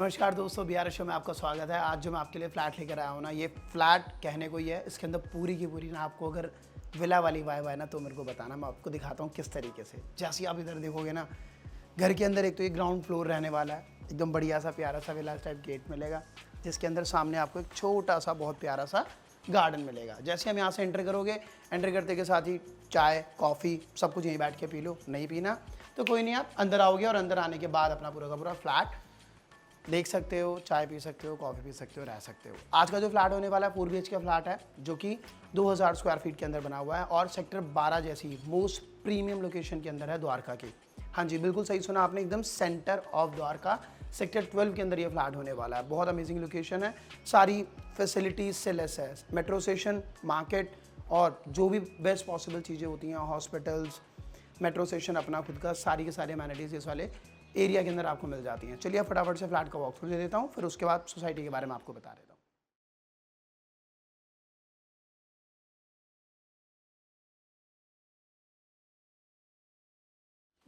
नमस्कार दोस्तों, BR show में आपका स्वागत है। आज जो मैं आपके लिए फ्लैट लेकर आया हूँ ना, ये फ्लैट कहने को ही है, इसके अंदर पूरी की पूरी ना आपको अगर विला वाली वाइब है ना तो मेरे को बताना, मैं आपको दिखाता हूँ किस तरीके से। जैसे आप इधर देखोगे ना, घर के अंदर एक तो ये ग्राउंड फ्लोर रहने वाला है, एकदम बढ़िया सा प्यारा सा विला टाइप गेट मिलेगा, जिसके अंदर सामने आपको एक छोटा सा बहुत प्यारा सा गार्डन मिलेगा। जैसे हम यहाँ से एंटर करोगे, एंटर करते के साथ ही चाय कॉफ़ी सब कुछ यहीं बैठ के पी लो, नहीं पीना तो कोई नहीं, आप अंदर आओगे और अंदर आने के बाद अपना पूरा का पूरा फ्लैट देख सकते हो, चाय पी सकते हो, कॉफ़ी पी सकते हो, रह सकते हो। आज का जो फ्लैट होने वाला है 4 BH का फ्लैट है, जो कि 2000 स्क्वायर फीट के अंदर बना हुआ है और सेक्टर 12 जैसी मोस्ट प्रीमियम लोकेशन के अंदर है द्वारका की। हाँ जी, बिल्कुल सही सुना आपने, एकदम सेंटर ऑफ द्वारका सेक्टर 12 के अंदर ये फ्लैट होने वाला है। बहुत अमेजिंग लोकेशन है, सारी फैसिलिटीज से लेस है, मेट्रो स्टेशन, मार्केट और जो भी बेस्ट पॉसिबल चीज़ें होती हैं, हॉस्पिटल्स, मेट्रो स्टेशन अपना खुद का, सारी के सारे अमेनिटीज़ इस वाले एरिया के अंदर आपको मिल जाती हैं। चलिए फटाफट से फ्लैट का वॉक थ्रू दे देता हूँ, फिर उसके बाद सोसाइटी के बारे में आपको बता देता हूँ।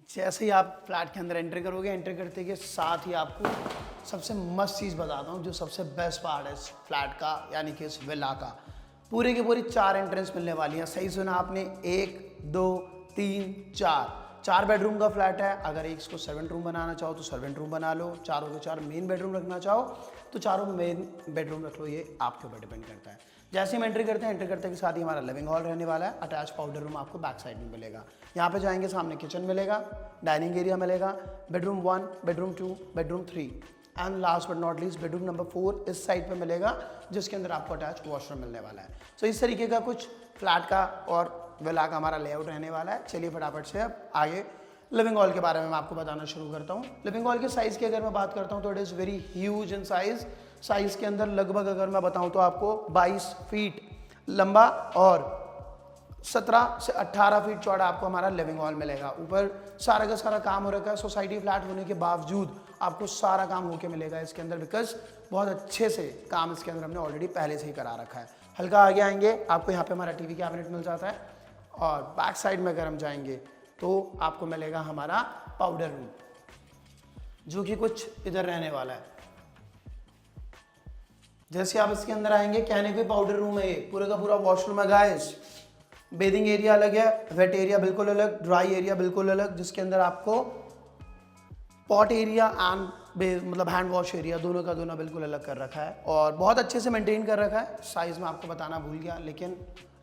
जैसे ही आप फ्लैट के अंदर एंटर करोगे, एंटर करते के साथ ही आपको सबसे मस्त चीज़ बताता हूँ, जो सबसे बेस्ट पार्ट है इस फ्लैट का, यानी कि इस विला का। पूरे की पूरी 4 एंट्रेंस मिलने वाली हैं। सही सुना आपने, 1 2 3 4 बेडरूम का फ्लैट है। अगर एक इसको सर्वेंट रूम बनाना चाहो तो सर्वेंट रूम बना लो, चारों के 4 मेन बेडरूम रखना चाहो तो चारों मेन बेडरूम रख लो, ये आपके ऊपर डिपेंड करता है। जैसे हम एंट्री करते हैं, एंट्री करते के साथ ही हमारा लिविंग हॉल रहने वाला है। अटैच पाउडर रूम आपको बैक साइड में मिलेगा। यहाँ पे जाएंगे, सामने किचन मिलेगा, डाइनिंग एरिया मिलेगा, bedroom 1, bedroom 2, bedroom 3 and last but not least bedroom number 4 इस साइड पे मिलेगा, जिसके अंदर आपको अटैच वॉशरूम मिलने वाला है। सो इस तरीके का कुछ फ्लैट का और विला का हमारा लेआउट रहने वाला है। चलिए फटाफट से अब आगे लिविंग हॉल के बारे में मैं आपको बताना शुरू करता हूँ। लिविंग हॉल के साइज़ की अगर मैं बात करता हूँ तो it is very huge in size के अंदर लगभग अगर मैं बताऊँ तो आपको 22 फीट लंबा और 17 से 18 फीट चौड़ा आपको हमारा लिविंग हॉल मिलेगा। ऊपर सारा का सारा काम हो रखा है, सोसाइटी फ्लैट होने के बावजूद आपको सारा काम होके मिलेगा इसके अंदर, बिकॉज बहुत अच्छे से काम इसके अंदर हमने ऑलरेडी पहले से ही करा रखा है। हल्का आगे आएंगे, आपको यहाँ पे हमारा टीवी कैबिनेट मिल जाता है और बैक साइड में अगर हम जाएंगे तो आपको मिलेगा हमारा पाउडर रूम, जो कि कुछ इधर रहने वाला है। जैसे आप इसके अंदर आएंगे, कहने को पाउडर रूम है, ये पूरा का पूरा वॉशरूम है गाइस। बेदिंग एरिया अलग है, वेट एरिया बिल्कुल अलग, ड्राई एरिया बिल्कुल अलग, जिसके अंदर आपको पॉट एरिया एंड मतलब हैंड वॉश एरिया दोनों का दोनों बिल्कुल अलग कर रखा है और बहुत अच्छे से मेंटेन कर रखा है। साइज़ में आपको बताना भूल गया, लेकिन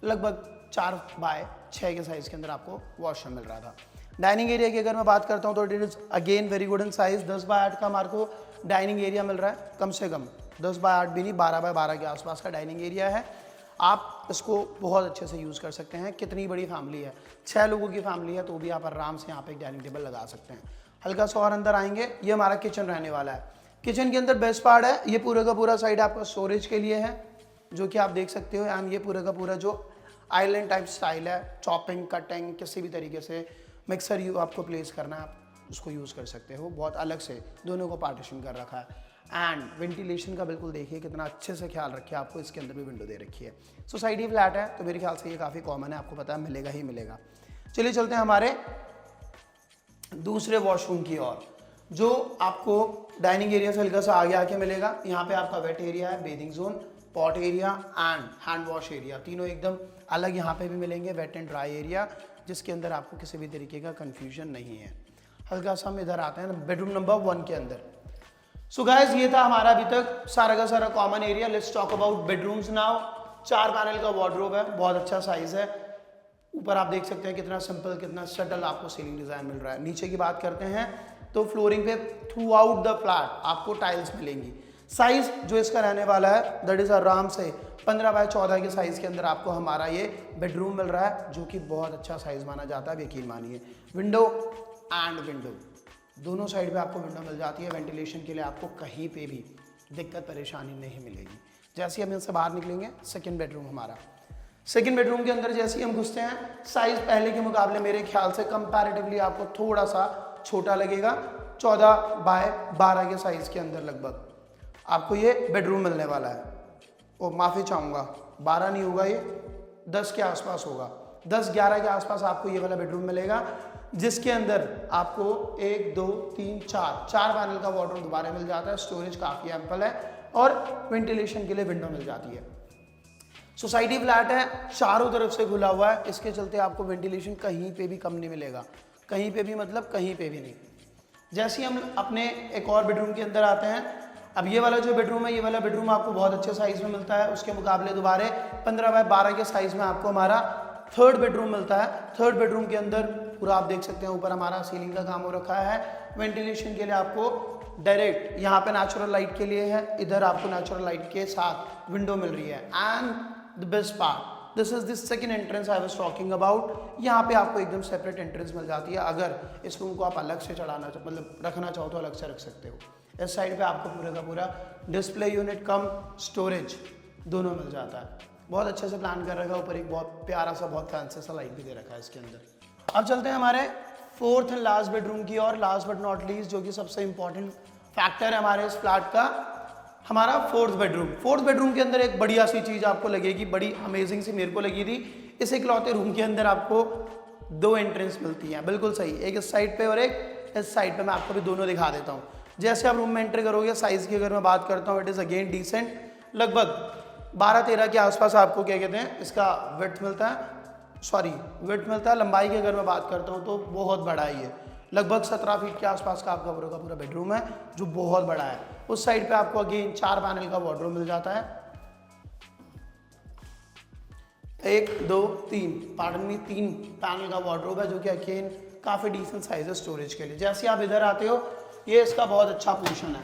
लगभग 4 बाय 6 के साइज़ के अंदर आपको वॉशरूम मिल रहा था। डाइनिंग एरिया की अगर मैं बात करता हूँ तो it is again very good in size. 10 by 8 का हमारे को डाइनिंग एरिया मिल रहा है, कम से कम 10 बाय 8 भी नहीं, 12 बाय 12 के आसपास का डाइनिंग एरिया है। आप इसको बहुत अच्छे से यूज़ कर सकते हैं। कितनी बड़ी फैमिली है, 6 लोगों की फैमिली है, तो भी आप आराम से यहाँ पे एक डाइनिंग टेबल लगा सकते हैं। हल्का सा और अंदर आएंगे, ये हमारा किचन रहने वाला है। किचन के अंदर बेस्ट पार्ट है, ये पूरा का पूरा साइड आपका स्टोरेज के लिए है, जो कि आप देख सकते हो। एंड ये पूरा का पूरा जो आइलैंड टाइप स्टाइल है, चॉपिंग कटिंग किसी भी तरीके से मिक्सर यू आपको प्लेस करना है, आप उसको यूज़ कर सकते हो। बहुत अलग से दोनों को पार्टीशन कर रखा है। एंड वेंटिलेशन का बिल्कुल देखिए कितना अच्छे से ख्याल रखिए, आपको इसके अंदर भी विंडो दे रखी है। सोसाइटी फ्लैट है तो मेरे ख्याल से ये काफ़ी कॉमन है, आपको पता है मिलेगा ही मिलेगा। चलिए चलते हैं हमारे दूसरे वॉशरूम की ओर, जो आपको डाइनिंग एरिया से हल्का सा आगे आके मिलेगा। यहाँ पे आपका वेट एरिया है, bathing zone, pot area and hand wash area, तीनों एकदम अलग यहाँ पे भी मिलेंगे। वेट एंड ड्राई एरिया, जिसके अंदर आपको किसी भी तरीके का कन्फ्यूजन नहीं है। हल्का सा हम इधर आते हैं बेडरूम नंबर 1 के अंदर। सो गाइस, ये था हमारा अभी तक सारा का सारा common area. Let's talk about bedrooms now. 4 panel का वार्डरोब है, बहुत अच्छा साइज है। ऊपर आप देख सकते हैं कितना सिंपल, कितना सटल आपको सीलिंग डिजाइन मिल रहा है। नीचे की बात करते हैं तो फ्लोरिंग पे थ्रू आउट द फ्लैट आपको टाइल्स मिलेंगी। साइज जो इसका रहने वाला है दैट इज आराम से 15 बाय 14 के साइज के अंदर आपको हमारा ये बेडरूम मिल रहा है, जो कि बहुत अच्छा साइज माना जाता है, यकीन मानिए। विंडो एंड विंडो दोनों साइड पे आपको विंडो मिल जाती है। वेंटिलेशन के लिए आपको कहीं पे भी दिक्कत परेशानी नहीं मिलेगी। जैसे ही हम इनसे बाहर निकलेंगे, सेकंड बेडरूम हमारा। सेकंड बेडरूम के अंदर जैसे ही हम घुसते हैं, साइज पहले के मुकाबले मेरे ख्याल से कंपैरेटिवली आपको थोड़ा सा छोटा लगेगा। 14 बाय 12 के साइज के अंदर लगभग आपको ये बेडरूम मिलने वाला है। ओ माफ़ी चाहूँगा, 12 नहीं होगा, ये 10 के आसपास होगा, 10-11 के आसपास आपको ये वाला बेडरूम मिलेगा। जिसके अंदर आपको 1 2 3 4 पैनल का वार्डरोब दोबारा मिल जाता है। स्टोरेज काफ़ी एम्पल है और वेंटिलेशन के लिए विंडो मिल जाती है। सोसाइटी फ्लैट है, चारों तरफ से खुला हुआ है, इसके चलते आपको वेंटिलेशन कहीं पे भी कम नहीं मिलेगा, कहीं पे भी मतलब कहीं पे भी नहीं। जैसे ही हम अपने एक और बेडरूम के अंदर आते हैं, अब ये वाला जो बेडरूम है, ये वाला बेडरूम आपको बहुत अच्छे साइज़ में मिलता है। उसके मुकाबले दोबारा 15 बाय 12 के साइज़ में आपको हमारा थर्ड बेडरूम मिलता है। थर्ड बेडरूम के अंदर पूरा आप देख सकते हैं, ऊपर हमारा सीलिंग का काम हो रखा है। वेंटिलेशन के लिए आपको डायरेक्ट यहाँ पे नेचुरल लाइट के लिए है, इधर आपको नेचुरल लाइट के साथ विंडो मिल रही है। And the best part, this is this second entrance I was talking about. यहाँ पे आपको एकदम सेपरेट एंट्रेंस मिल जाती है। अगर इस रूम को आप अलग से चढ़ाना मतलब रखना चाहो तो अलग से रख सकते हो। इस साइड पे आपको पूरा का पूरा डिस्प्ले यूनिट कम स्टोरेज दोनों मिल जाता है। बहुत अच्छे से प्लान कर रखा है। ऊपर एक बहुत प्यारा सा बहुत फैंसी सा लाइट भी दे रखा है इसके अंदर। अब चलते हैं हमारे फोर्थ एंड लास्ट बेडरूम की और लास्ट बट नॉट लीस्ट, जो कि सबसे इंपॉर्टेंट फैक्टर है हमारे इस फ्लैट का, हमारा फोर्थ बेडरूम। फोर्थ बेडरूम के अंदर एक बढ़िया सी चीज़ आपको लगेगी, बड़ी अमेजिंग सी मेरे को लगी थी। इस इकलौते रूम के अंदर आपको 2 एंट्रेंस मिलती हैं, बिल्कुल सही, एक इस साइड पे और एक इस साइड पे। मैं आपको भी दोनों दिखा देता हूँ। जैसे आप रूम में एंटर करोगे, साइज़ की अगर मैं बात करता हूँ, इट इज़ अगेन डिसेंट, लगभग 12-13 के आसपास आपको क्या कहते हैं इसका विड्थ मिलता है, विड्थ मिलता है। लंबाई की अगर मैं बात करता हूँ तो बहुत बड़ा ही है, लगभग 17 फीट के आसपास का आपका पूरा बेडरूम है, जो बहुत बड़ा है। उस साइड पे आपको अगेन 4 पैनल का वार्डरोब मिल जाता है। 1 2 3 पार्डन में 3 पैनल का वार्डरोब है, जो कि अगेन काफ़ी डिसेंट साइज है स्टोरेज के लिए। जैसे आप इधर आते हो, ये इसका बहुत अच्छा पोर्शन है।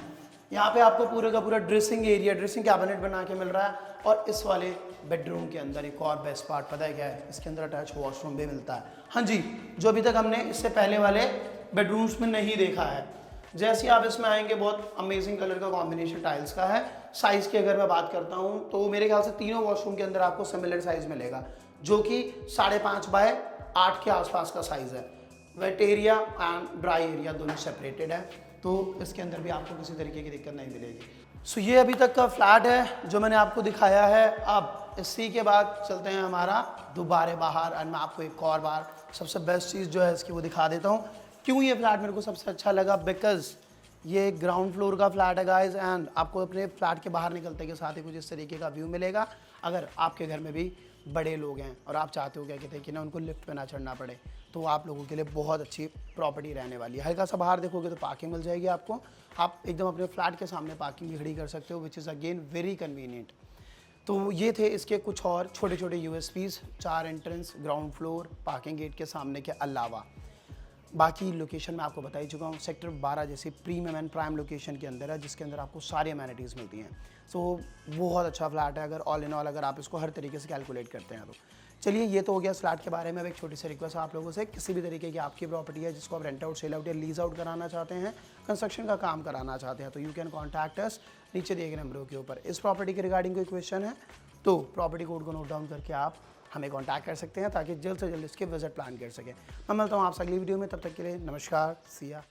यहाँ पे आपको पूरे का पूरा ड्रेसिंग एरिया, ड्रेसिंग कैबिनेट बना के मिल रहा है। और इस वाले बेडरूम के अंदर एक और बेस्ट पार्ट पता है क्या है, इसके अंदर अटैच वॉशरूम भी मिलता है। हाँ जी, जो अभी तक हमने इससे पहले वाले बेडरूम्स में नहीं देखा है। जैसे आप इसमें आएंगे, बहुत अमेजिंग कलर का कॉम्बिनेशन टाइल्स का है। साइज़ की अगर मैं बात करता हूँ तो मेरे ख्याल से तीनों वॉशरूम के अंदर आपको सिमिलर साइज़ मिलेगा, जो कि 5.5 बाय 8 के आसपास का साइज़ है। Wait area and dry area दोनों सेपरेटेड है, तो इसके अंदर भी आपको किसी तरीके की दिक्कत नहीं मिलेगी। सो ये अभी तक का फ्लैट है जो मैंने आपको दिखाया है। अब इसी के बाद चलते हैं हमारा दोबारा बाहर, और मैं आपको एक और बार सबसे बेस्ट चीज़ जो है इसकी वो दिखा देता हूँ। क्यों ये फ्लैट मेरे को सबसे अच्छा लगा, बिकॉज ये ग्राउंड फ्लोर का फ्लैट है गाइज, एंड आपको अपने फ्लैट के बाहर निकलते के साथ ही कुछ इस तरीके का व्यू मिलेगा। अगर आपके घर में भी बड़े लोग हैं और आप चाहते हो क्या कहते हैं कि ना उनको लिफ्ट पे ना चढ़ना पड़े, तो आप लोगों के लिए बहुत अच्छी प्रॉपर्टी रहने वाली है। हल्का सा बाहर देखोगे तो पार्किंग मिल जाएगी आपको, आप एकदम अपने फ्लैट के सामने पार्किंग भी खड़ी कर सकते हो, which is again very convenient. तो ये थे इसके कुछ और छोटे छोटे USPs, 4 entrance, ground floor, parking gate के सामने के अलावा। बाकी लोकेशन मैं आपको बता ही चुका हूँ, सेक्टर 12 जैसी प्रीमियम एंड प्राइम लोकेशन के अंदर है, जिसके अंदर आपको सारी अमेनिटीज़ मिलती हैं। सो बहुत अच्छा फ्लैट है अगर ऑल इन ऑल अगर आप इसको हर तरीके से कैलकुलेट करते हैं तो। चलिए, ये तो हो गया फ्लैट के बारे में। अब एक छोटी सी रिक्वेस्ट आप लोगों से, किसी भी तरीके की आपकी प्रॉपर्टी है जिसको आप रेंट आउट, सेल आउट या लीज आउट कराना चाहते हैं, कंस्ट्रक्शन का काम कराना चाहते हैं, तो यू कैन कॉन्टैक्ट अस नीचे दिए गए नंबरों के ऊपर। इस प्रॉपर्टी के रिगार्डिंग कोई क्वेश्चन है तो प्रॉपर्टी कोड को नोट डाउन करके आप हमें कॉन्टैक्ट कर सकते हैं, ताकि जल्द से जल्द इसके विजिट प्लान कर सकें। मैं मिलता हूँ आपसे अगली वीडियो में, तब तक के लिए नमस्कार, सिया।